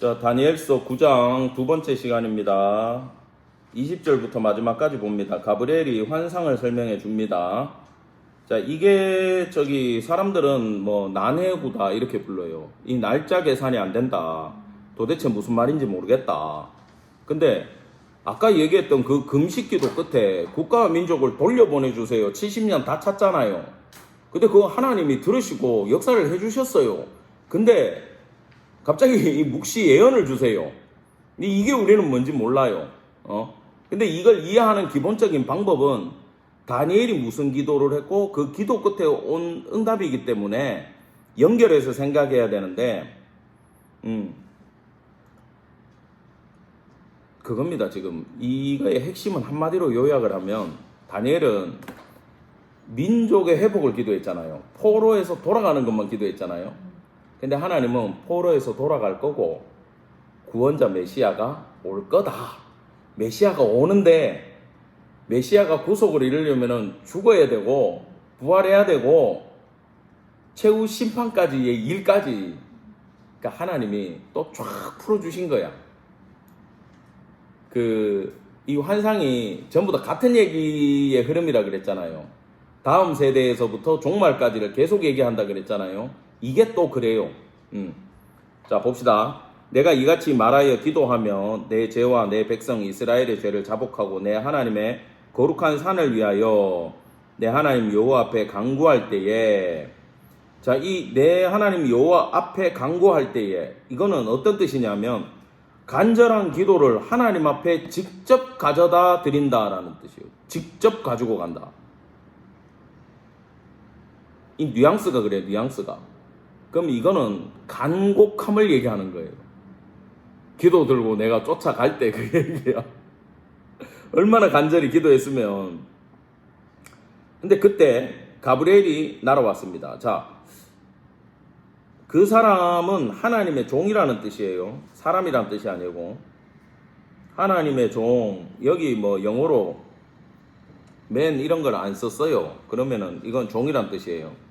자, 다니엘서 9장 두 번째 시간입니다. 20절부터 마지막까지 봅니다. 가브리엘이 환상을 설명해 줍니다. 자, 이게 사람들은 뭐 난해구다 이렇게 불러요. 이 날짜 계산이 안 된다. 도대체 무슨 말인지 모르겠다. 근데 아까 얘기했던 그 금식기도 끝에 국가와 민족을 돌려보내주세요. 70년 다 찼잖아요. 근데 그거 하나님이 들으시고 역사를 해주셨어요. 근데 갑자기 이 묵시 예언을 주세요. 이게 우리는 뭔지 몰라요. 근데 이걸 이해하는 기본적인 방법은 다니엘이 무슨 기도를 했고 그 기도 끝에 온 응답이기 때문에 연결해서 생각해야 되는데, 그겁니다. 지금 이거의 핵심은 한마디로 요약을 하면 다니엘은 민족의 회복을 기도했잖아요. 포로에서 돌아가는 것만 기도했잖아요. 근데 하나님은 포로에서 돌아갈 거고 구원자 메시아가 올 거다. 메시아가 오는데 메시아가 구속을 이루려면 죽어야 되고 부활해야 되고 최후 심판까지의 일까지, 그러니까 하나님이 또 쫙 풀어주신 거야. 이 환상이 전부 다 같은 얘기의 흐름이라 그랬잖아요. 다음 세대에서부터 종말까지를 계속 얘기한다 그랬잖아요. 이게 또 그래요. 자, 봅시다. 내가 이같이 말하여 기도하며 내 죄와 내 백성 이스라엘의 죄를 자복하고 내 하나님의 거룩한 산을 위하여 내 하나님 여호와 앞에 간구할 때에, 자, 이 내 하나님 여호와 앞에 간구할 때에, 이거는 어떤 뜻이냐면 간절한 기도를 하나님 앞에 직접 가져다 드린다라는 뜻이에요. 직접 가지고 간다. 이 뉘앙스가 그래요. 뉘앙스가. 그럼 이거는 간곡함을 얘기하는 거예요. 기도 들고 내가 쫓아갈 때 그 얘기야. 얼마나 간절히 기도했으면. 근데 그때 가브리엘이 날아왔습니다. 자, 그 사람은 하나님의 종이라는 뜻이에요. 사람이라는 뜻이 아니고 하나님의 종. 여기 뭐 영어로 맨 이런 걸 안 썼어요. 그러면은 이건 종이란 뜻이에요.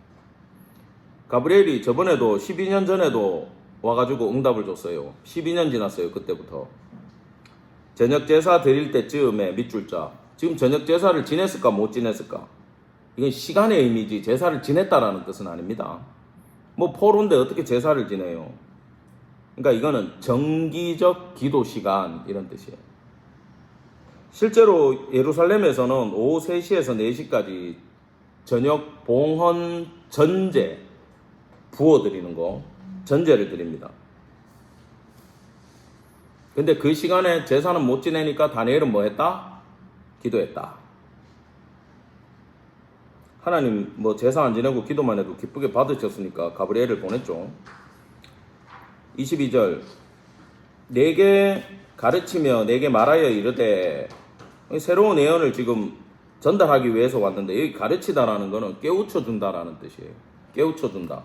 가브리엘이 저번에도 12년 전에도 와가지고 응답을 줬어요. 12년 지났어요. 그때부터. 저녁 제사 드릴 때쯤에 밑줄 자. 지금 저녁 제사를 지냈을까 못 지냈을까? 이건 시간의 의미지 제사를 지냈다라는 뜻은 아닙니다. 뭐 포로인데 어떻게 제사를 지내요? 그러니까 이거는 정기적 기도 시간 이런 뜻이에요. 실제로 예루살렘에서는 오후 3시에서 4시까지 저녁 봉헌 전제 부어드리는 거, 전제를 드립니다. 근데 그 시간에 제사는 못 지내니까 다니엘은 뭐 했다? 기도했다. 하나님 뭐 제사 안 지내고 기도만 해도 기쁘게 받으셨으니까 가브리엘을 보냈죠. 22절, 내게 가르치며 내게 말하여 이르되, 새로운 예언을 지금 전달하기 위해서 왔는데 여기 가르치다라는 거는 깨우쳐 준다라는 뜻이에요. 깨우쳐 준다.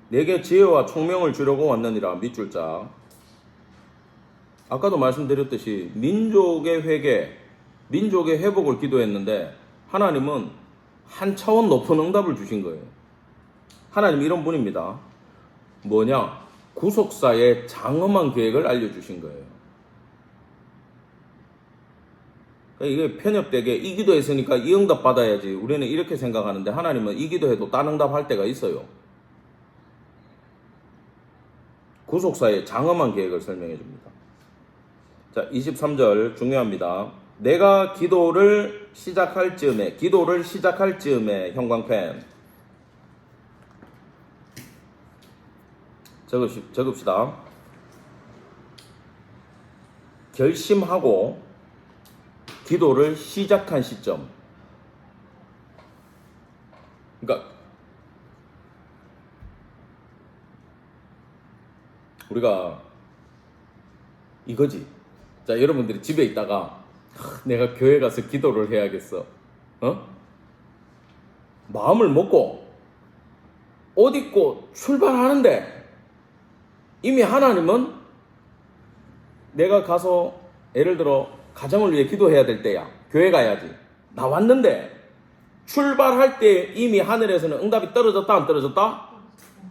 내게 지혜와 총명을 주려고 왔느니라. 밑줄 자. 아까도 말씀드렸듯이 민족의 회개, 민족의 회복을 기도했는데 하나님은 한 차원 높은 응답을 주신 거예요. 하나님 이런 분입니다. 뭐냐? 구속사의 장엄한 계획을 알려주신 거예요. 이게 편협되게 이 기도했으니까 이 응답 받아야지 우리는 이렇게 생각하는데 하나님은 이 기도해도 딴 응답 할 때가 있어요. 구속사의 장엄한 계획을 설명해 줍니다. 자, 23절 중요합니다. 내가 기도를 시작할 즈음에 형광펜 적읍시다. 결심하고 기도를 시작한 시점. 그러니까 우리가 이거지. 자, 여러분들이 집에 있다가 내가 교회 가서 기도를 해야겠어. 마음을 먹고 옷 입고 출발하는데 이미 하나님은 내가 가서 예를 들어 가정을 위해 기도해야 될 때야. 교회 가야지. 나왔는데 출발할 때 이미 하늘에서는 응답이 떨어졌다 안 떨어졌다?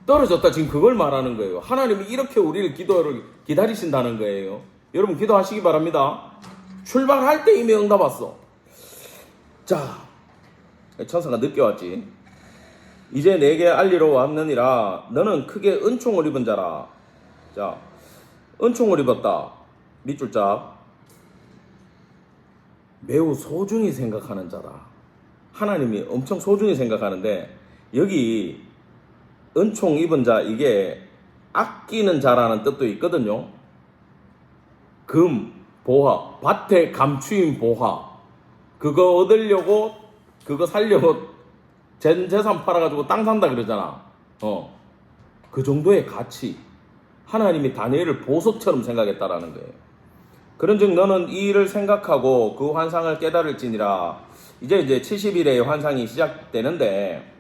떨어졌다. 지금 그걸 말하는 거예요. 하나님이 이렇게 우리를 기도를 기다리신다는 거예요. 여러분 기도하시기 바랍니다. 출발할 때 이미 응답 왔어. 자, 천사가 늦게 왔지. 이제 내게 알리러 왔느니라. 너는 크게 은총을 입은 자라. 자, 은총을 입었다. 밑줄 짝. 매우 소중히 생각하는 자라. 하나님이 엄청 소중히 생각하는데 여기 은총 입은 자, 이게 아끼는 자라는 뜻도 있거든요. 금, 보화, 밭에 감추인 보화, 그거 얻으려고, 그거 살려고 전 재산 팔아가지고 땅 산다 그러잖아. 그 정도의 가치. 하나님이 다니엘을 보석처럼 생각했다라는 거예요. 그런즉 너는 이 일을 생각하고 그 환상을 깨달을지니라. 이제 70일의 환상이 시작되는데,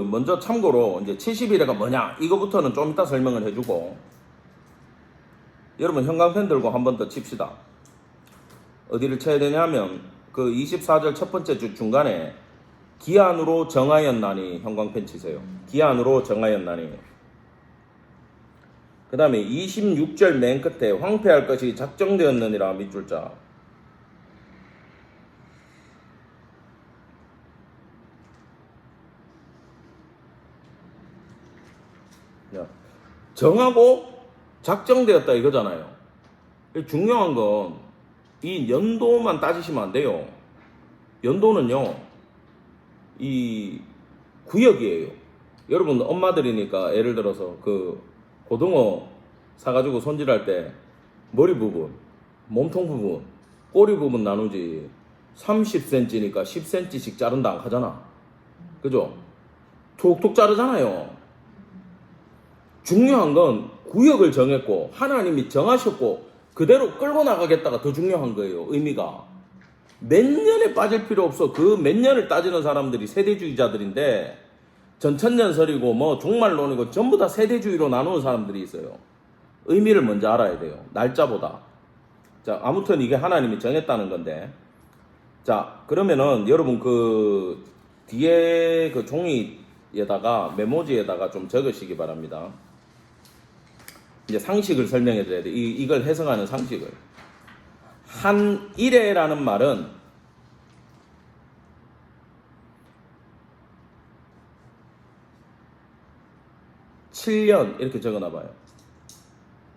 먼저 참고로 이제 70일에가 뭐냐 이거부터는 좀 이따 설명을 해주고, 여러분 형광펜 들고 한 번 더 칩시다. 어디를 쳐야 되냐면 그 24절 첫 번째 줄 중간에 기한으로 정하였나니 형광펜 치세요. 기한으로 정하였나니. 그 다음에 26절 맨 끝에 황폐할 것이 작정되었느니라 밑줄자. 정하고 작정되었다 이거잖아요. 중요한 건 이 연도만 따지시면 안 돼요. 연도는요, 이 구역이에요. 여러분 엄마들이니까 예를 들어서 그 고등어 사가지고 손질할 때 머리 부분, 몸통 부분, 꼬리 부분 나누지 30cm니까 10cm씩 자른다 하잖아. 그죠? 톡톡 자르잖아요. 중요한 건 구역을 정했고 하나님이 정하셨고 그대로 끌고 나가겠다가 더 중요한 거예요. 의미가 몇 년에 빠질 필요 없어. 그 몇 년을 따지는 사람들이 세대주의자들인데, 전천년설이고 뭐 종말론이고 전부 다 세대주의로 나누는 사람들이 있어요. 의미를 먼저 알아야 돼요. 날짜보다. 자, 아무튼 이게 하나님이 정했다는 건데, 자, 그러면은 여러분 그 뒤에 그 종이에다가 메모지에다가 좀 적으시기 바랍니다. 이제 상식을 설명해 드려야 돼. 이걸 해석하는 상식을. 한일에라는 말은 7년 이렇게 적어놔봐요.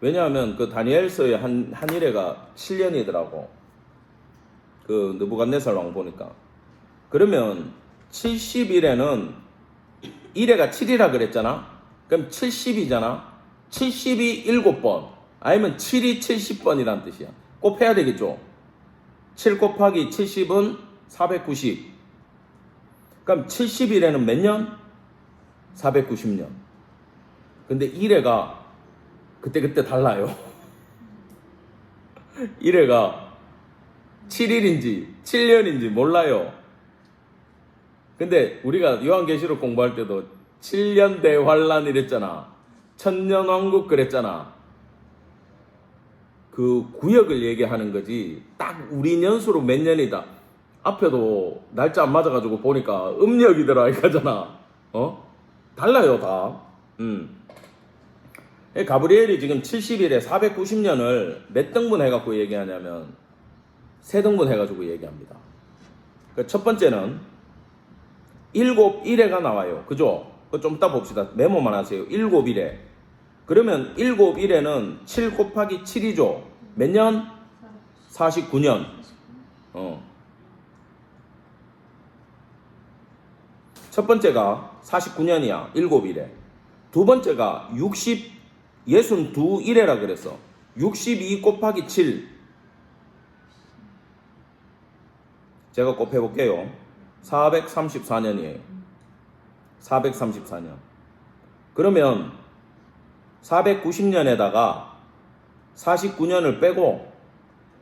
왜냐하면 그 다니엘서의 한일에가 7년이더라고. 그 느부갓네살 왕 보니까. 그러면 70일에는 1회가 7이라 그랬잖아. 그럼 70이잖아. 70이 7번 아니면 7이 70번이란 뜻이야. 곱해야 되겠죠. 7 곱하기 70은 490. 그럼 70일에는 몇 년? 490년. 근데 1회가 그때 달라요. 1회가 7일인지 7년인지 몰라요. 근데 우리가 요한계시록 공부할 때도 7년 대환란 이랬잖아. 천년왕국 그랬잖아. 그 구역을 얘기하는 거지. 딱 우리 년수로 몇 년이다. 앞에도 날짜 안 맞아가지고 보니까 음력이더라 이거잖아. 달라요 다. 가브리엘이 지금 70일에 490년을 몇 등분 해갖고 얘기하냐면 3등분 해가지고 얘기합니다. 첫 번째는 7일에가 나와요. 그죠? 좀 이따 봅시다. 메모만 하세요. 7일에. 그러면 7일에는 7 곱하기 7이죠. 몇 년? 49년. 첫 번째가 49년이야. 7일에. 두 번째가 62일에라 그랬어. 62 곱하기 7. 제가 곱해볼게요. 434년이에요. 434년. 그러면 490년에다가 49년을 빼고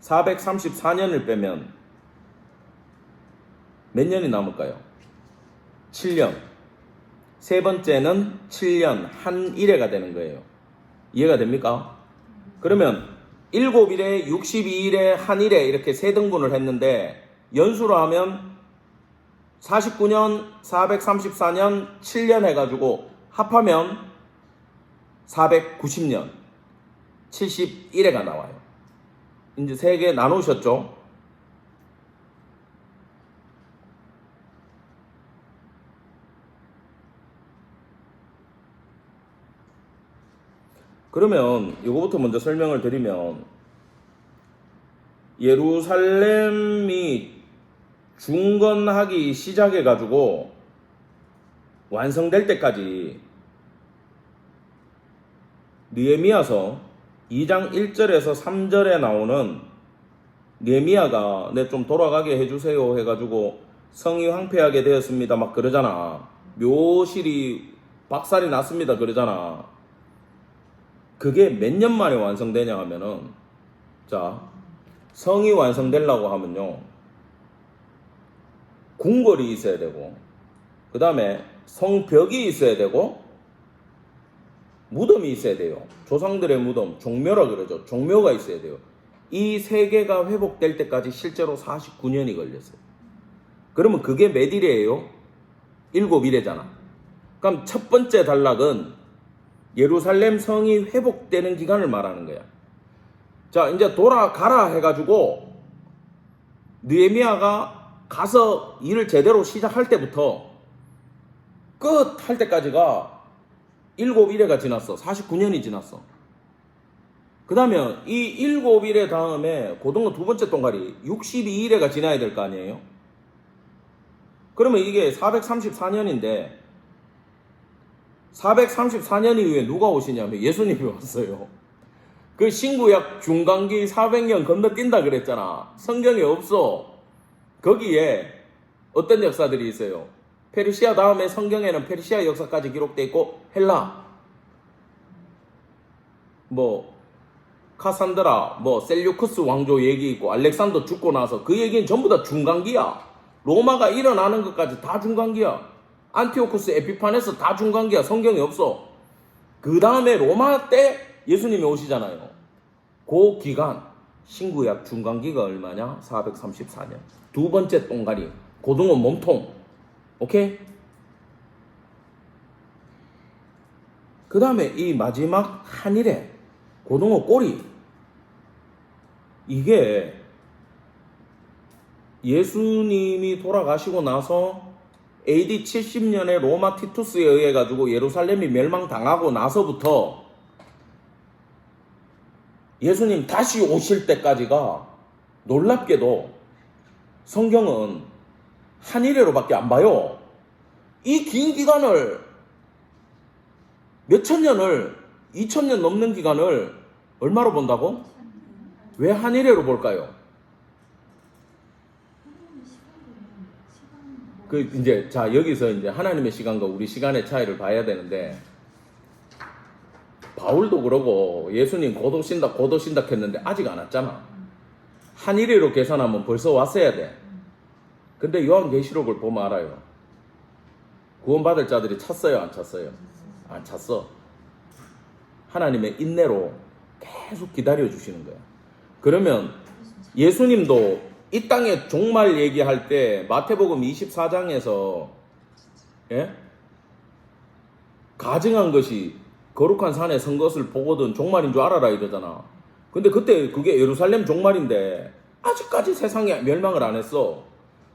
434년을 빼면 몇 년이 남을까요? 7년. 세 번째는 7년 한 1회가 되는 거예요. 이해가 됩니까? 그러면 7일에 62일에 한일에 이렇게 세 등분을 했는데 연수로 하면 49년, 434년, 7년 해가지고 합하면 490년, 71회가 나와요. 이제 세 개 나누셨죠? 그러면 이거부터 먼저 설명을 드리면 예루살렘이 중건하기 시작해가지고 완성될 때까지 느헤미야서 2장 1절에서 3절에 나오는 느헤미야가 내 좀 돌아가게 해주세요 해가지고 성이 황폐하게 되었습니다 막 그러잖아. 묘실이 박살이 났습니다 그러잖아. 그게 몇 년 만에 완성되냐 하면은, 자, 성이 완성되려고 하면요, 궁궐이 있어야 되고, 그 다음에 성벽이 있어야 되고, 무덤이 있어야 돼요. 조상들의 무덤, 종묘라 그러죠. 종묘가 있어야 돼요. 이 세 개가 회복될 때까지 실제로 49년이 걸렸어요. 그러면 그게 몇 일이에요? 7일이잖아. 그럼 첫 번째 단락은 예루살렘 성이 회복되는 기간을 말하는 거야. 자, 이제 돌아가라 해가지고 느헤미야가 가서 일을 제대로 시작할 때부터 끝 할 때까지가 7일회가 지났어. 49년이 지났어. 그 다음에 이 7일회 다음에 고등어 두 번째 동가리 62일회가 지나야 될 거 아니에요? 그러면 이게 434년인데 434년 이후에 누가 오시냐면 예수님이 왔어요. 그 신구약 중간기 400년 건너뛴다 그랬잖아. 성경에 없어. 거기에 어떤 역사들이 있어요? 페르시아 다음에 성경에는 페르시아 역사까지 기록되어 있고 헬라, 뭐 카산드라, 뭐 셀류크스 왕조 얘기 있고 알렉산더 죽고 나서 그 얘기는 전부 다 중간기야. 로마가 일어나는 것까지 다 중간기야. 안티오쿠스 에피파네스 다 중간기야. 성경에 없어. 그 다음에 로마 때 예수님이 오시잖아요. 그 기간 신구약 중간기가 얼마냐? 434년. 두 번째 동가리 고등어 몸통. 오케이? 그 다음에 이 마지막 한일에 고등어 꼬리, 이게 예수님이 돌아가시고 나서 AD 70년에 로마 티투스에 의해 가지고 예루살렘이 멸망당하고 나서부터 예수님 다시 오실 때까지가 놀랍게도 성경은 한일회로밖에 안 봐요. 이 긴 기간을, 몇천 년을, 2000년 넘는 기간을 얼마로 본다고? 왜 한일회로 볼까요? 그 이제 자 여기서 이제 하나님의 시간과 우리 시간의 차이를 봐야 되는데, 바울도 그러고 예수님 곧 오신다 했는데 아직 안 왔잖아. 한일회로 계산하면 벌써 왔어야 돼. 근데 요한계시록을 보면 알아요. 구원받을 자들이 찼어요, 안 찼어요? 안 찼어. 하나님의 인내로 계속 기다려 주시는 거야. 그러면 예수님도 이 땅의 종말 얘기할 때 마태복음 24장에서 가증한 것이 거룩한 산에 선 것을 보거든 종말인 줄 알아라 이러잖아. 근데 그때 그게 예루살렘 종말인데 아직까지 세상에 멸망을 안 했어.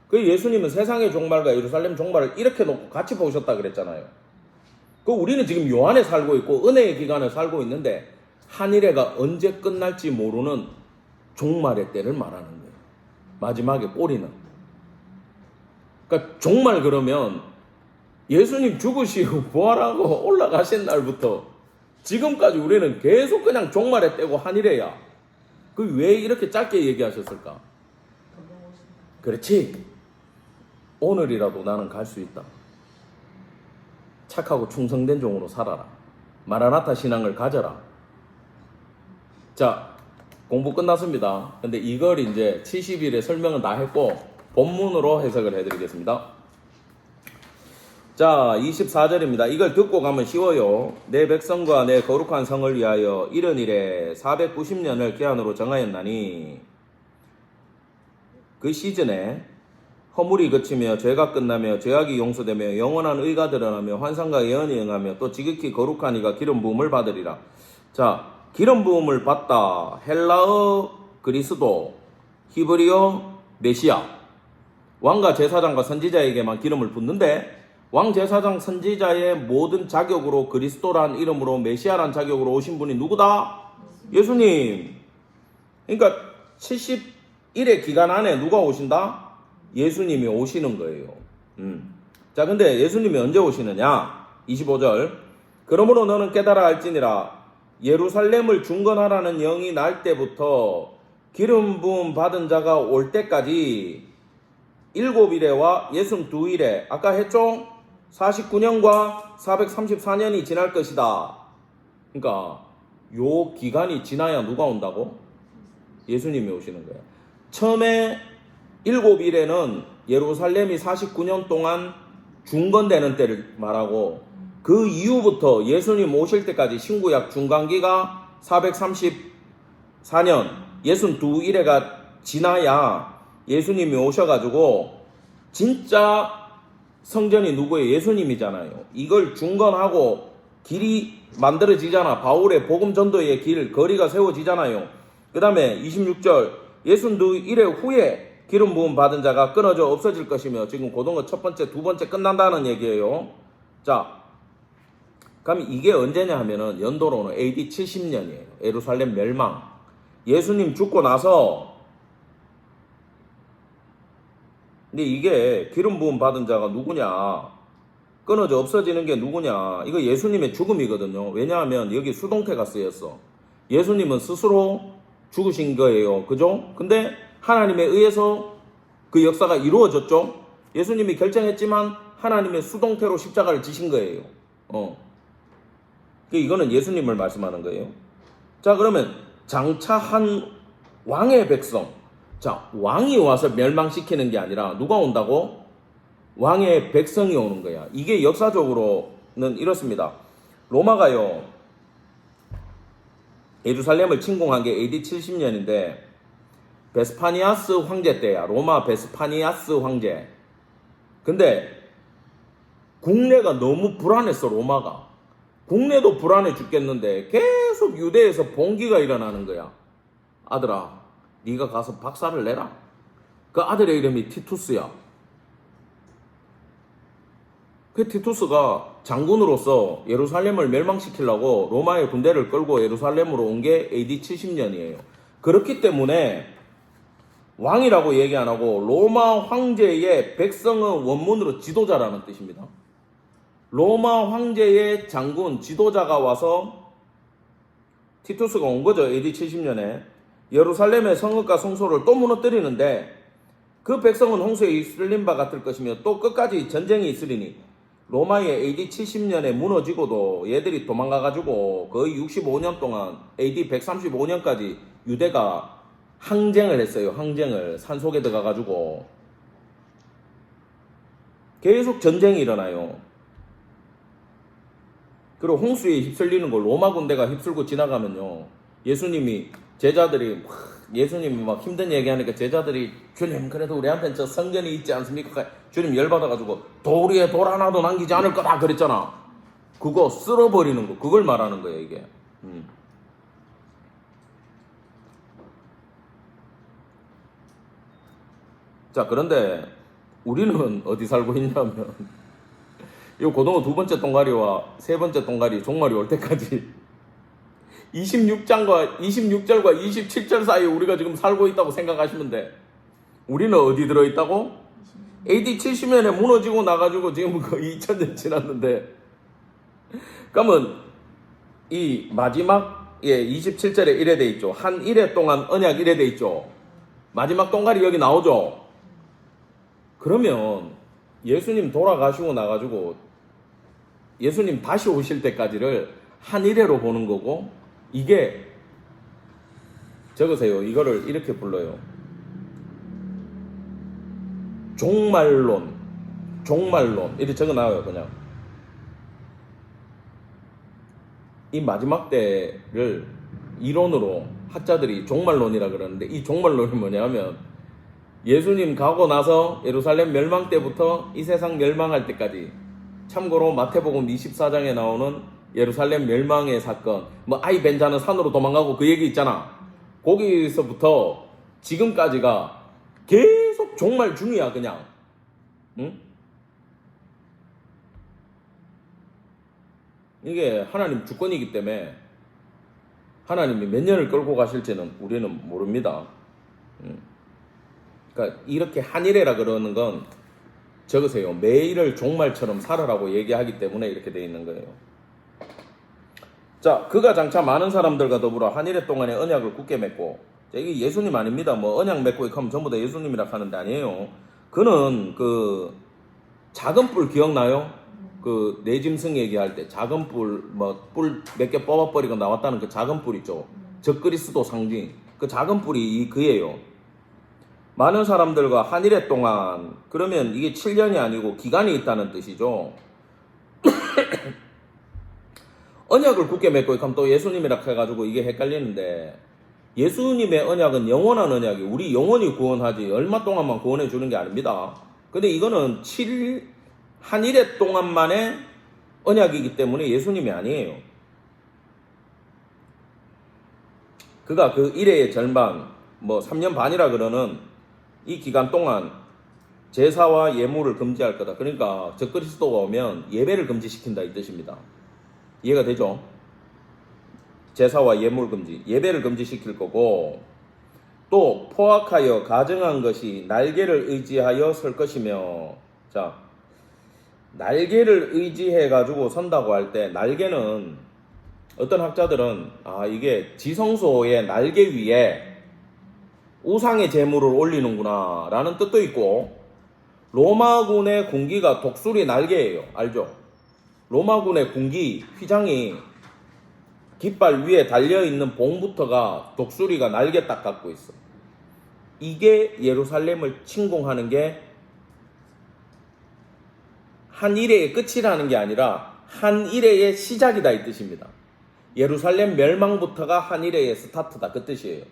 그 예수님은 세상의 종말과 예루살렘 종말을 이렇게 놓고 같이 보셨다 그랬잖아요. 그 우리는 지금 요한에 살고 있고 은혜의 기간을 살고 있는데 한일회가 언제 끝날지 모르는 종말의 때를 말하는 거예요. 마지막에 꼬리는. 그러니까 종말 그러면 예수님 죽으시고 부활하고 올라가신 날부터 지금까지 우리는 계속 그냥 종말에 떼고 한일회야. 그 왜 이렇게 짧게 얘기하셨을까? 그렇지. 오늘이라도 나는 갈 수 있다. 착하고 충성된 종으로 살아라. 마라나타 신앙을 가져라. 자, 공부 끝났습니다. 근데 이걸 이제 70일에 설명은 다 했고 본문으로 해석을 해드리겠습니다. 자, 24절입니다. 이걸 듣고 가면 쉬워요. 내 백성과 내 거룩한 성을 위하여 이런 일에 490년을 기한으로 정하였나니 그 시즌에 허물이 그치며 죄가 끝나며 죄악이 용서되며 영원한 의가 드러나며 환상과 예언이 응하며 또 지극히 거룩한 이가 기름 부음을 받으리라. 자, 기름 부음을 받다. 헬라어 그리스도, 히브리어 메시아. 왕과 제사장과 선지자에게만 기름을 붓는데 왕, 제사장, 선지자의 모든 자격으로 그리스도란 이름으로 메시아란 자격으로 오신 분이 누구다? 예수님. 그러니까 70일의 기간 안에 누가 오신다? 예수님이 오시는 거예요. 자, 근데 예수님이 언제 오시느냐? 25절. 그러므로 너는 깨달아 알지니라. 예루살렘을 중건하라는 영이 날 때부터 기름 부음 받은 자가 올 때까지 7일에와 62일에 아까 했죠? 49년과 434년이 지날 것이다. 그러니까 요 기간이 지나야 누가 온다고? 예수님이 오시는 거예요. 처음에 7일에는 예루살렘이 49년 동안 중건되는 때를 말하고 그 이후부터 예수님 오실 때까지 신구약 중간기가 434년 62일에가 지나야 예수님이 오셔가지고 진짜 성전이 누구예요? 예수님이잖아요. 이걸 중건하고 길이 만들어지잖아. 바울의 복음 전도의 길, 거리가 세워지잖아요. 그 다음에 26절 62일 후에 기름 부음 받은 자가 끊어져 없어질 것이며 지금 고등어 첫 번째, 두 번째 끝난다는 얘기예요. 자, 그럼 이게 언제냐 하면은 연도로는 AD 70년이에요. 예루살렘 멸망. 예수님 죽고 나서 근데 이게 기름 부음 받은 자가 누구냐? 끊어져 없어지는 게 누구냐? 이거 예수님의 죽음이거든요. 왜냐하면 여기 수동태가 쓰였어. 예수님은 스스로 죽으신 거예요. 그죠? 근데 하나님에 의해서 그 역사가 이루어졌죠? 예수님이 결정했지만 하나님의 수동태로 십자가를 지신 거예요. 이거는 예수님을 말씀하는 거예요. 자, 그러면 장차 한 왕의 백성. 자, 왕이 와서 멸망시키는 게 아니라 누가 온다고? 왕의 백성이 오는 거야. 이게 역사적으로는 이렇습니다. 로마가요, 예루살렘을 침공한 게 AD 70년인데 베스파니아스 황제 때야. 로마 베스파니아스 황제. 근데 국내가 너무 불안했어. 로마가. 국내도 불안해 죽겠는데 계속 유대에서 봉기가 일어나는 거야. 아들아, 네가 가서 박살을 내라. 그 아들의 이름이 티투스야. 그 티투스가 장군으로서 예루살렘을 멸망시키려고 로마의 군대를 끌고 예루살렘으로 온 게 AD 70년이에요. 그렇기 때문에 왕이라고 얘기 안 하고 로마 황제의 백성은 원문으로 지도자라는 뜻입니다. 로마 황제의 장군, 지도자가 와서 티투스가 온 거죠. AD 70년에. 예루살렘의 성읍과 성소를 또 무너뜨리는데 그 백성은 홍수에 이슬린 바 같을 것이며 또 끝까지 전쟁이 있으리니 로마의 AD 70년에 무너지고도 얘들이 도망가가지고 거의 65년 동안 AD 135년까지 유대가 항쟁을 했어요. 항쟁을 산속에 들어가가지고 계속 전쟁이 일어나요. 그리고 홍수에 휩쓸리는 걸 로마 군대가 휩쓸고 지나가면요, 예수님이 제자들이 예수님이 막 힘든 얘기하니까 제자들이 주님 그래도 우리한테는 저 성전이 있지 않습니까? 주님 열받아가지고 돌 위에 돌 하나도 남기지 않을 거다 그랬잖아. 그거 쓸어버리는 거, 그걸 말하는 거예요 이게. 자, 그런데 우리는 어디 살고 있냐면 이 고등어 두 번째 동가리와 세 번째 동가리 종말이 올 때까지 26절과 27절 사이에 우리가 지금 살고 있다고 생각하시면 돼. 우리는 어디 들어있다고? AD 70년에 무너지고 나가지고 지금 거의 2000년 지났는데, 그러면 이 마지막에 27절에 이래 돼 있죠. 한 일해 동안 언약 이래 돼 있죠. 마지막 동가리 여기 나오죠. 그러면 예수님 돌아가시고 나가지고 예수님 다시 오실 때까지를 한 일해로 보는 거고, 이게 적으세요. 이거를 이렇게 불러요. 종말론, 종말론 이렇게 적어놔요. 그냥 이 마지막 때를 이론으로 학자들이 종말론이라 그러는데, 이 종말론이 뭐냐면 예수님 가고 나서 예루살렘 멸망 때부터 이 세상 멸망할 때까지, 참고로 마태복음 24장에 나오는 예루살렘 멸망의 사건, 뭐 아이 벤자는 산으로 도망가고 그 얘기 있잖아. 거기서부터 지금까지가 계속 종말 중이야. 그냥 응? 이게 하나님 주권이기 때문에 하나님이 몇 년을 끌고 가실지는 우리는 모릅니다. 그러니까 이렇게 한일해라 그러는 건 적으세요. 매일을 종말처럼 살아라고 얘기하기 때문에 이렇게 돼 있는 거예요. 자, 그가 장차 많은 사람들과 더불어 한일해 동안에 언약을 굳게 맺고, 이게 예수님 아닙니다. 뭐 언약 맺고 이렇게 하면 전부 다 예수님이라 하는데 아니에요. 그는 그 작은 뿔 기억나요? 그 내짐승 얘기할 때 작은 뿔, 뭐 뿔 몇 개 뽑아버리고 나왔다는 그 작은 뿔 있죠. 적그리스도 상징. 그 작은 뿔이 그예요. 많은 사람들과 한일해 동안, 그러면 이게 7년이 아니고 기간이 있다는 뜻이죠. 언약을 굳게 맺고 이렇게 하면 또 예수님이라 해가지고 이게 헷갈리는데, 예수님의 언약은 영원한 언약이, 우리 영원히 구원하지 얼마 동안만 구원해 주는 게 아닙니다. 근데 이거는 한일해 동안만의 언약이기 때문에 예수님이 아니에요. 그가 그 일해의 절반, 뭐 3년 반이라 그러는 이 기간 동안 제사와 예물을 금지할 거다. 그러니까 적그리스도가 오면 예배를 금지시킨다 이 뜻입니다. 이해가 되죠? 제사와 예물 금지, 예배를 금지시킬 거고, 또 포악하여 가증한 것이 날개를 의지하여 설 것이며, 자, 날개를 의지해 가지고 선다고 할 때, 날개는 어떤 학자들은 이게 지성소의 날개 위에 우상의 제물을 올리는구나 라는 뜻도 있고, 로마군의 군기가 독수리 날개예요. 알죠? 로마군의 군기 휘장이 깃발 위에 달려있는 봉부터가 독수리가 날개 딱 갖고 있어. 이게 예루살렘을 침공하는 게 한 일회의 끝이라는 게 아니라 한 일회의 시작이다 이 뜻입니다. 예루살렘 멸망부터가 한 일회의 스타트다 그 뜻이에요.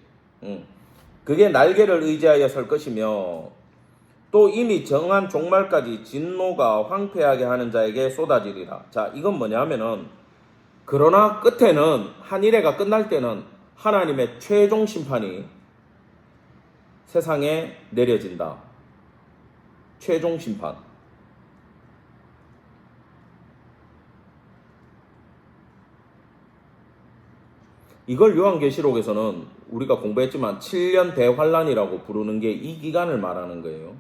그게 날개를 의지하여 설 것이며, 또 이미 정한 종말까지 진노가 황폐하게 하는 자에게 쏟아지리라. 자, 이건 뭐냐면은, 그러나 끝에는 한 일회가 끝날 때는 하나님의 최종 심판이 세상에 내려진다. 최종 심판. 이걸 요한계시록에서는 우리가 공부했지만 7년 대환란이라고 부르는 게 이 기간을 말하는 거예요.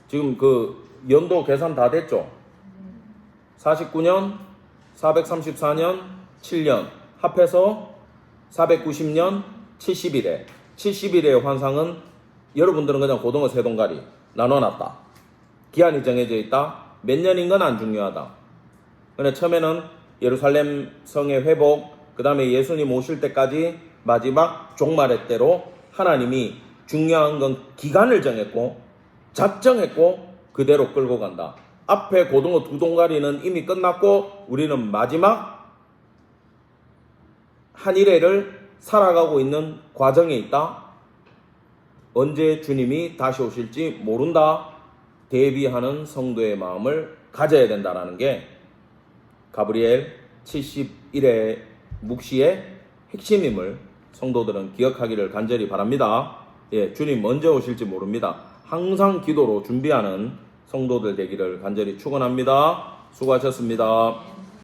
지금 그 연도 계산 다 됐죠? 49년, 434년, 7년 합해서 490년, 70일에 70일의 환상은 여러분들은 그냥 고등어 세 동가리 나눠놨다. 기한이 정해져 있다. 몇 년인 건 안 중요하다. 근데 처음에는 예루살렘 성의 회복, 그 다음에 예수님 오실 때까지 마지막 종말의 때로 하나님이 중요한 건 기간을 정했고 작정했고 그대로 끌고 간다. 앞에 고등어 두 동가리는 이미 끝났고 우리는 마지막 한 일회를 살아가고 있는 과정에 있다. 언제 주님이 다시 오실지 모른다. 대비하는 성도의 마음을 가져야 된다는 게 가브리엘 71회 묵시의 핵심임을 성도들은 기억하기를 간절히 바랍니다. 예, 주님 언제 오실지 모릅니다. 항상 기도로 준비하는 성도들 되기를 간절히 축원합니다. 수고하셨습니다.